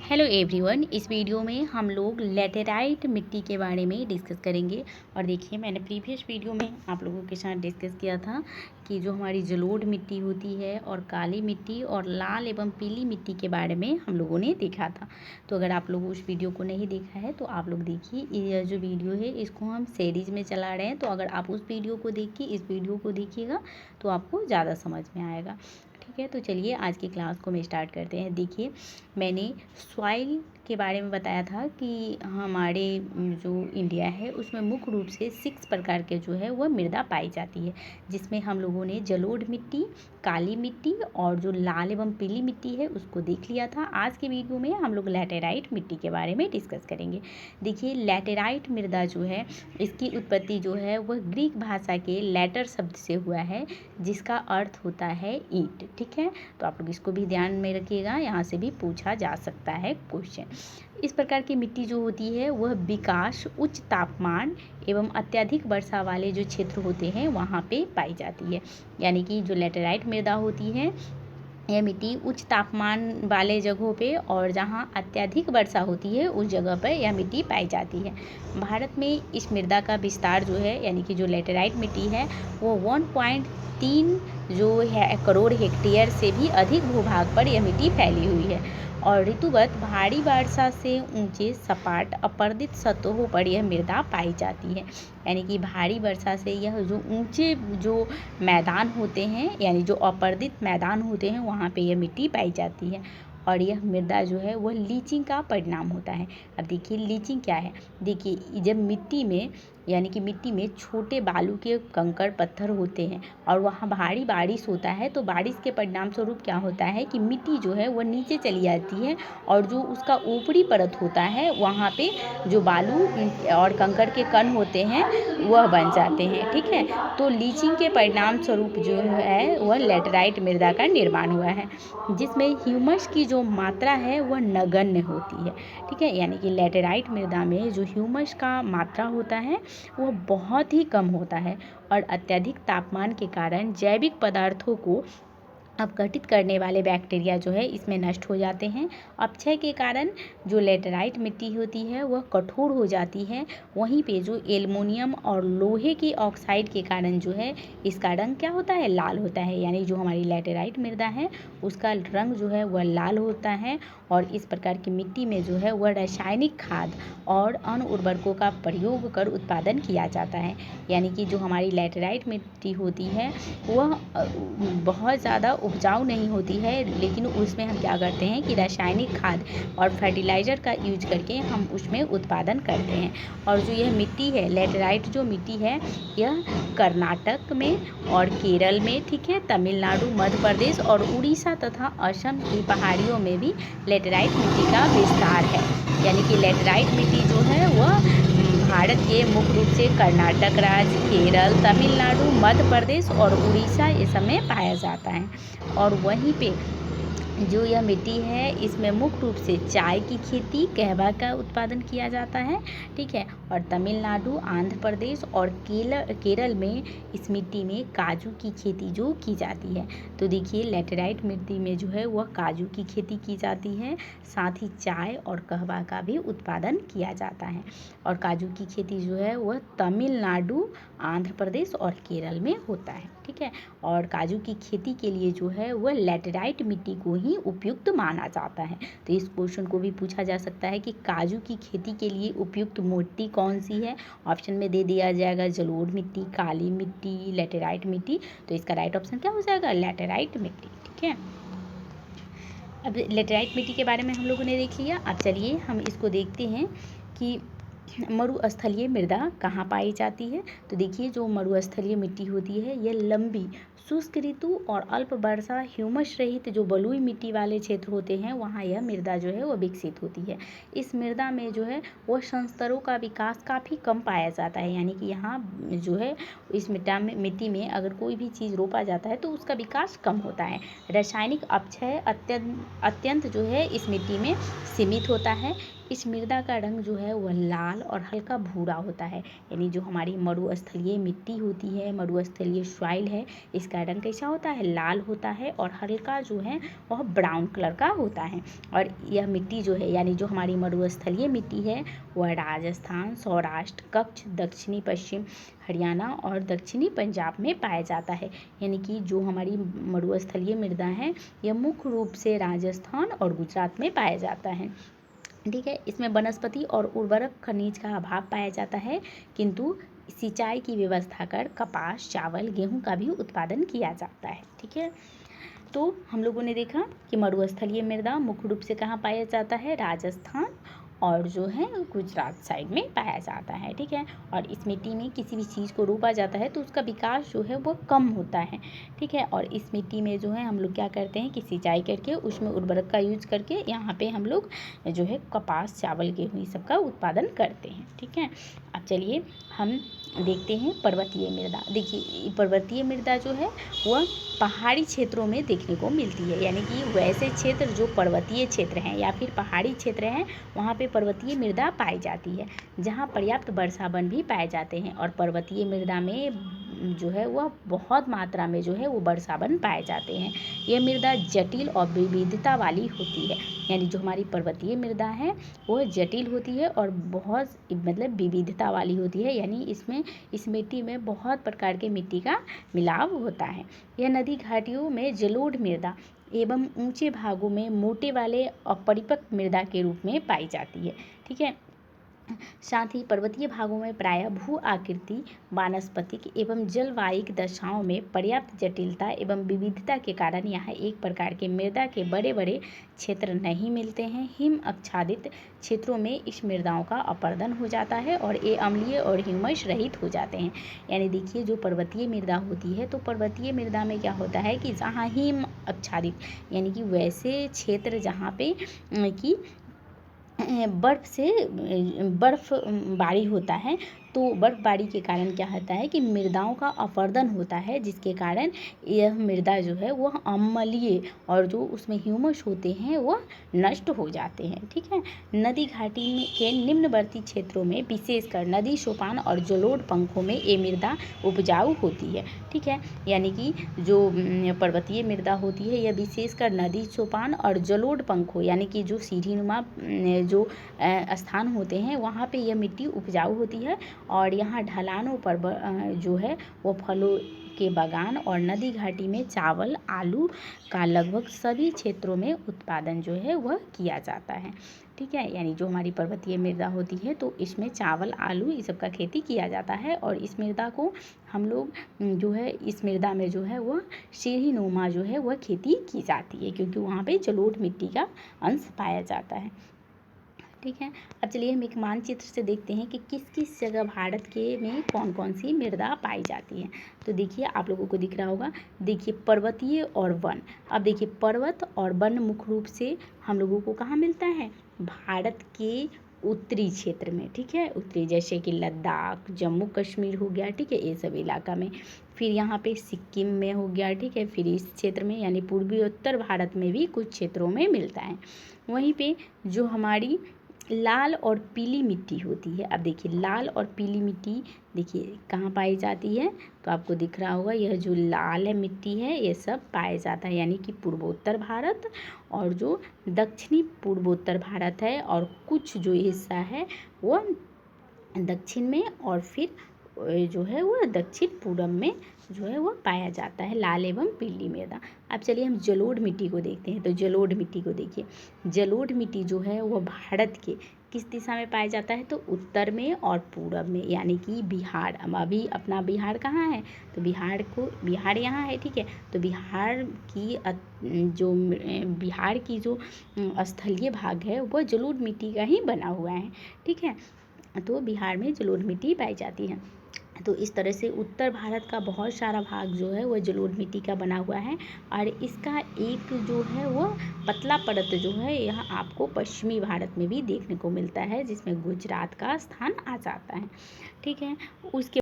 Hello everyone. इस video में हम लोग लैटेराइट मिट्टी के बारे में डिस्कस करेंगे। और देखिए, मैंने प्रीवियस वीडियो में आप लोगों के साथ डिस्कस किया था कि जो हमारी जलोढ़ मिट्टी होती है और काली मिट्टी और लाल एवं पीली मिट्टी के बारे में हम लोगों ने देखा था। तो अगर आप लोग उस वीडियो को नहीं देखा है तो आप लोग देखिए। यह जो वीडियो है इसको हम सीरीज में चला रहे हैं, तो अगर आप उस वीडियो को देख के इस वीडियो को देखिएगा तो आपको ज़्यादा समझ में आएगा। ठीक है, तो चलिए आज की क्लास को हम स्टार्ट करते हैं। देखिए, मैंने सॉइल के बारे में बताया था कि हमारे जो इंडिया है उसमें मुख्य रूप से 6 प्रकार के जो है वह मृदा पाई जाती है, जिसमें हम लोगों ने जलोढ़ मिट्टी, काली मिट्टी और जो लाल एवं पीली मिट्टी है उसको देख लिया था। आज के वीडियो में हम लोग लैटेराइट मिट्टी के बारे में डिस्कस करेंगे। देखिए, लैटेराइट मृदा जो है इसकी उत्पत्ति जो है वह ग्रीक भाषा के लैटर शब्द से हुआ है, जिसका अर्थ होता है ईंट। ठीक है, तो आप लोग इसको भी ध्यान में रखिएगा, यहाँ से भी पूछा जा सकता है क्वेश्चन। इस प्रकार की मिट्टी जो होती है वह विकास, उच्च तापमान एवं अत्यधिक वर्षा वाले जो क्षेत्र होते हैं वहाँ पे पाई जाती है। यानी कि जो लैटेराइट मृदा होती है यह मिट्टी उच्च तापमान वाले जगहों पे और जहाँ अत्यधिक वर्षा होती है उस जगह पर यह मिट्टी पाई जाती है। भारत में इस मृदा का विस्तार जो है यानी कि जो लैटेराइट मिट्टी है वो 1.3 जो है करोड़ हेक्टेयर से भी अधिक भूभाग पर यह मिट्टी फैली हुई है। और ऋतुगत भारी वर्षा से ऊंचे सपाट अपर्दित सतहों पर यह मृदा पाई जाती है। यानी कि भारी वर्षा से यह जो ऊंचे जो मैदान होते हैं यानी जो अपर्दित मैदान होते हैं वहाँ पे यह मिट्टी पाई जाती है। और यह मृदा जो है वह लीचिंग का परिणाम होता है। अब देखिए लीचिंग क्या है। देखिए, जब मिट्टी में यानी कि मिट्टी में छोटे बालू के कंकड़ पत्थर होते हैं और वहाँ भारी बारिश होता है, तो बारिश के परिणाम स्वरूप क्या होता है कि मिट्टी जो है वह नीचे चली जाती है और जो उसका ऊपरी परत होता है वहाँ पे जो बालू और कंकड़ के कण होते हैं वह बन जाते हैं। ठीक है, तो लीचिंग के परिणाम स्वरूप जो है वह लैटेराइट मृदा का निर्माण हुआ है, जिसमें ह्यूमस की जो मात्रा है वह नगण्य होती है। ठीक है, यानी कि लैटेराइट मृदा में जो ह्यूमस का मात्रा होता है वह बहुत ही कम होता है और अत्यधिक तापमान के कारण जैविक पदार्थों को अपघटित करने वाले बैक्टीरिया जो है इसमें नष्ट हो जाते हैं। अपक्षय के कारण जो लैटेराइट मिट्टी होती है वह कठोर हो जाती है। वहीं पे जो एल्युमिनियम और लोहे की ऑक्साइड के कारण जो है इसका रंग क्या होता है, लाल होता है। यानी जो हमारी लैटेराइट मृदा है उसका रंग जो है वह लाल होता है। और इस प्रकार की मिट्टी में जो है वह रासायनिक खाद और अन्य उर्वरकों का प्रयोग कर उत्पादन किया जाता है। यानी कि जो हमारी लैटेराइट मिट्टी होती है वह बहुत ज़्यादा उपजाऊ नहीं होती है, लेकिन उसमें हम क्या करते हैं कि रासायनिक खाद और फर्टिलाइज़र का यूज करके हम उसमें उत्पादन करते हैं। और जो यह मिट्टी है लैटेराइट जो मिट्टी है यह कर्नाटक में और केरल में, ठीक है, तमिलनाडु, मध्य प्रदेश और उड़ीसा तथा असम की पहाड़ियों में भी लैटेराइट मिट्टी का विस्तार है। यानी कि लैटेराइट मिट्टी जो है वह भारत के मुख्य रूप से कर्नाटक राज्य, केरल, तमिलनाडु, मध्य प्रदेश और उड़ीसा ये सब में पाया जाता है। और वहीं पे जो यह मिट्टी है इसमें मुख्य रूप से चाय की खेती, कहवा का उत्पादन किया जाता है। ठीक है, और तमिलनाडु, आंध्र प्रदेश और केरल में इस मिट्टी में काजू की खेती जो की जाती है। तो देखिए, लैटेराइट मिट्टी में जो है वह काजू की खेती की जाती है, साथ ही चाय और कहवा का भी उत्पादन किया जाता है। और काजू की खेती जो है वह तमिलनाडु, आंध्र प्रदेश और केरल में होता है। ठीक है, और काजू की खेती के लिए जो है वह लैटेराइट मिट्टी को ही उपयुक्त माना जाता है। तो इस क्वेश्चन को भी पूछा जा सकता है कि काजू की खेती के लिए उपयुक्त मिट्टी कौन सी है। ऑप्शन में दे दिया जाएगा जलोढ़ मिट्टी, काली मिट्टी, लैटेराइट मिट्टी। तो इसका राइट ऑप्शन क्या हो जाएगा, लैटेराइट मिट्टी। ठीक है, अब लैटेराइट मिट्टी के बारे में हम लोगों ने देख लिया। अब चलिए हम इसको देखते हैं कि मरुस्थलीय मृदा कहाँ पाई जाती है। तो देखिए, जो मरुस्थलीय मिट्टी होती है यह लंबी शुष्क ऋतु और अल्प वर्षा ह्यूमस रहित जो बलुई मिट्टी वाले क्षेत्र होते हैं वहाँ यह मृदा जो है वह विकसित होती है। इस मृदा में जो है वह संस्तरों का विकास काफ़ी कम पाया जाता है। यानी कि यहाँ जो है इस मिट्टी में अगर कोई भी चीज़ रोपा जाता है तो उसका विकास कम होता है। रासायनिक अपक्षय अत्यंत जो है इस मिट्टी में सीमित होता है। इस मृदा का रंग जो है वह लाल और हल्का भूरा होता है। यानी जो हमारी मरुस्थलीय मिट्टी होती है, मरुस्थलीय सॉइल है, इसका रंग कैसा होता है? लाल होता है और हल्का जो है वह ब्राउन कलर का होता है। और यह मिट्टी जो है, यानी जो हमारी मरुस्थलीय मिट्टी है, वह राजस्थान, सौराष्ट्र, कच्छ, दक्षिणी पश्चिम हरियाणा और दक्षिणी पंजाब में पाया जाता है। यानी कि जो हमारी मरुस्थलीय मृदा है, यह मुख्य रूप से राजस्थान और गुजरात में पाया जाता है। ठीक है, इसमें वनस्पति और उर्वरक खनिज का अभाव पाया जाता है, किंतु सिंचाई की व्यवस्था कर कपास, चावल, गेहूं का भी उत्पादन किया जाता है। ठीक है, तो हम लोगों ने देखा कि मरुस्थलीय मृदा मुख्य रूप से कहाँ पाया जाता है? राजस्थान और जो है गुजरात साइड में पाया जाता है। ठीक है, और इस मिट्टी में किसी भी चीज़ को रोपा जाता है तो उसका विकास जो है वो कम होता है। ठीक है, और इस मिट्टी में जो है हम लोग क्या करते हैं कि सिंचाई करके उसमें उर्वरक का यूज करके यहाँ पे हम लोग जो है कपास, चावल, गेहूँ ये सब का उत्पादन करते हैं। ठीक है, अब चलिए हम देखते हैं पर्वतीय मृदा। देखिए पर्वतीय मृदा जो है वह पहाड़ी क्षेत्रों में देखने को मिलती है। यानी कि वैसे क्षेत्र जो पर्वतीय क्षेत्र हैं या फिर पहाड़ी क्षेत्र हैं, वहाँ पे पर्वतीय मृदा पाई जाती है, जहाँ पर्याप्त वर्षावन भी पाए जाते हैं। और पर्वतीय मृदा में जो है वह बहुत मात्रा में जो है वो वर्षावन पाए जाते हैं। यह मृदा जटिल और विविधता वाली होती है। यानी जो हमारी पर्वतीय मृदा है वह जटिल होती है और बहुत मतलब विविधता वाली होती है। यानी इसमें इस मिट्टी में बहुत प्रकार के मिट्टी का मिलाव होता है। यह नदी घाटियों में जलोढ़ मृदा एवं ऊंचे भागों में मोटे वाले अपरिपक्व मृदा के रूप में पाई जाती है। ठीक है, साथ ही पर्वतीय भागों में प्रायः भू आकृति, वानस्पतिक एवं जलवायिक दशाओं में पर्याप्त जटिलता एवं विविधता के कारण यहाँ एक प्रकार के मृदा के बड़े बड़े क्षेत्र नहीं मिलते हैं। हिम आच्छादित क्षेत्रों में इस मृदाओं का अपर्दन हो जाता है और ये अम्लीय और ह्यूमस रहित हो जाते हैं। यानी देखिए जो पर्वतीय मृदा होती है, तो पर्वतीय मृदा में क्या होता है कि जहाँ हिम आच्छादित यानी कि वैसे क्षेत्र जहाँ पे कि बर्फ़बारी होता है, तो बर्फ़बारी के कारण क्या होता है कि मृदाओं का अपरदन होता है, जिसके कारण यह मृदा जो है वह अम्लीय और जो उसमें ह्यूमस होते हैं वह नष्ट हो जाते हैं। ठीक है, नदी घाटी में के निम्नवर्ती क्षेत्रों में विशेषकर नदी सोपान और जलोढ़ पंखों में ये मृदा उपजाऊ होती है। ठीक है, यानी कि जो पर्वतीय मृदा होती है यह विशेषकर नदी सोपान और जलोढ़ पंखों यानी कि जो सीढ़ीनुमा जो स्थान होते हैं वहाँ पे यह मिट्टी उपजाऊ होती है। और यहाँ ढलानों पर जो है वो फलों के बागान और नदी घाटी में चावल, आलू का लगभग सभी क्षेत्रों में उत्पादन जो है वह किया जाता है। ठीक है, यानी जो हमारी पर्वतीय मृदा होती है तो इसमें चावल, आलू इस सब का खेती किया जाता है। और इस मृदा को हम लोग जो है इस मृदा में जो है वह सीढ़ीनुमा जो है वह खेती की जाती है, क्योंकि वहाँ पे जलोढ़ मिट्टी का अंश पाया जाता है। ठीक है, अब चलिए हम एक मानचित्र से देखते हैं कि किस किस जगह भारत के में कौन कौन सी मृदा पाई जाती है। तो देखिए आप लोगों को दिख रहा होगा, देखिए पर्वतीय और वन। अब देखिए पर्वत और वन मुख्य रूप से हम लोगों को कहाँ मिलता है? भारत के उत्तरी क्षेत्र में। ठीक है, उत्तरी जैसे कि लद्दाख, जम्मू कश्मीर हो गया। ठीक है, ये सब इलाका में। फिर यहाँ पे सिक्किम में हो गया। ठीक है, फिर इस क्षेत्र में यानी पूर्वी उत्तर भारत में भी कुछ क्षेत्रों में मिलता है। वहीं पे जो हमारी लाल और पीली मिट्टी होती है, अब देखिए लाल और पीली मिट्टी देखिए कहाँ पाई जाती है, तो आपको दिख रहा होगा यह जो लाल है मिट्टी है ये सब पाया जाता है, यानी कि पूर्वोत्तर भारत और जो दक्षिणी पूर्वोत्तर भारत है, और कुछ जो हिस्सा है वो दक्षिण में और फिर जो है वो दक्षिण पूर्व में जो है वो पाया जाता है लाल एवं पीली मृदा। अब चलिए हम जलोढ़ मिट्टी को देखते हैं। तो जलोढ़ मिट्टी को देखिए, जलोढ़ मिट्टी जो है वो भारत के किस दिशा में पाया जाता है? तो उत्तर में और पूरब में, यानी कि बिहार। अब अभी अपना बिहार कहाँ है? तो बिहार यहाँ है। ठीक है, तो बिहार की जो स्थलीय भाग है वह जलोढ़ मिट्टी का ही बना हुआ है। ठीक है, तो बिहार में जलोढ़ मिट्टी पाई जाती है। तो इस तरह से उत्तर भारत का बहुत सारा भाग जो है वह जलोढ़ मिट्टी का बना हुआ है। और इसका एक जो है वह पतला परत जो है यहाँ आपको पश्चिमी भारत में भी देखने को मिलता है, जिसमें गुजरात का स्थान आ जाता है। ठीक है, उसके